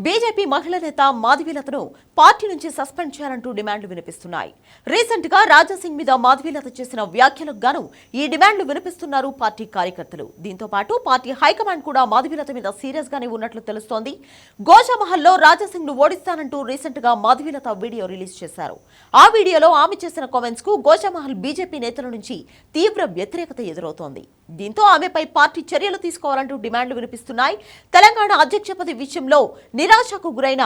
BJP మహిళా నేత మాధవీలతను party నుంచి సస్పెండ్ చేయాలంటూ డిమాండ్లు వినిపిస్తున్నాయి. రీసెంట్ గా రాజాసింగ్ మీద మాధవీలత చేసిన వ్యాఖ్యలకు గాను ఈ డిమాండ్లు వినిపిస్తున్నారు పార్టీ కార్యకర్తలు. దీంతో పాటు పార్టీ హైకమాండ్ కూడా మాధవీలత మీద సీరియస్ గానే ఉన్నట్లు తెలుస్తోంది. గోషామహల్లో రాజాసింగ్ ను ఓడిస్తానంటూ రీసెంట్ గా మాధవీలత వీడియో రిలీజ్ చేశారు. ఆ వీడియోలో ఆమె చేసిన కామెంట్స్ కు గోషామహల్ బీజేపీ నేతల నుంచి తీవ్ర వ్యతిరేకత ఎదురవుతోంది. దీంతో ఆమెపై పార్టీ చర్యలు తీసుకోవాలంటూ డిమాండ్లు వినిపిస్తున్నాయి. తెలంగాణ అధ్యక్ష పదవి విషయంలో నిరాశకు గురైన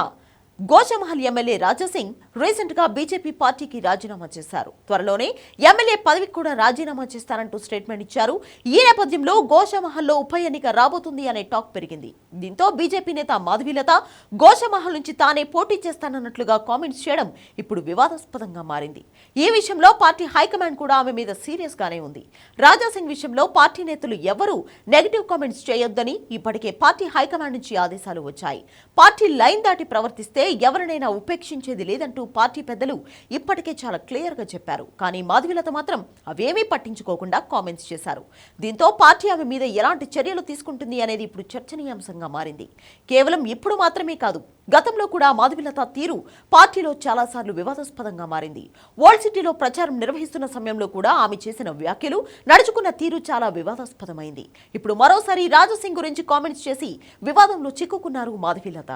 గోషామహల్ ఎమ్మెల్యే రాజాసింగ్ రీసెంట్ గా బీజేపీ పార్టీకి రాజీనామా చేశారు. త్వరలోనే ఎమ్మెల్యే పదవికి కూడా రాజీనామా చేస్తారంటూ స్టేట్మెంట్ ఇచ్చారు. ఈ నేపథ్యంలో గోషామహల్లో ఉప ఎన్నిక రాబోతుంది అనే టాక్ పెరిగింది. దీంతో బీజేపీ నేత మాధవీలత గోషామహల్ నుంచి తానే పోటీ చేస్తానన్నట్లుగా కామెంట్స్ చేయడం ఇప్పుడు వివాదాస్పదంగా మారింది. ఈ విషయంలో పార్టీ హైకమాండ్ కూడా ఆమె మీద సీరియస్ గానే ఉంది. రాజాసింగ్ విషయంలో పార్టీ నేతలు ఎవరూ నెగిటివ్ కామెంట్స్ చేయొద్దని ఇప్పటికే పార్టీ హైకమాండ్ నుంచి ఆదేశాలు వచ్చాయి. పార్టీ లైన్ దాటి ప్రవర్తిస్తే ఎవరినైనా ఉపేక్షించేది లేదంటూ పార్టీ పెద్దలు ఇప్పటికే చాలా క్లియర్ గా చెప్పారు. కానీ మాధవీలత మాత్రం అవేమీ పట్టించుకోకుండా కామెంట్స్ చేశారు. దీంతో పార్టీ ఆమె మీద ఎలాంటి చర్యలు తీసుకుంటుంది అనేది ఇప్పుడు చర్చనీయాంశంగా మారింది. కేవలం ఇప్పుడు మాత్రమే కాదు, గతంలో కూడా మాధవీలత తీరు పార్టీలో చాలాసార్లు వివాదాస్పదంగా మారింది. ఓల్డ్ సిటీలో ప్రచారం నిర్వహిస్తున్న సమయంలో కూడా ఆమె చేసిన వ్యాఖ్యలు, నడుచుకున్న తీరు చాలా వివాదాస్పదమైంది. ఇప్పుడు మరోసారి రాజాసింగ్ గురించి కామెంట్స్ చేసి వివాదంలో చిక్కుకున్నారు మాధవీలత.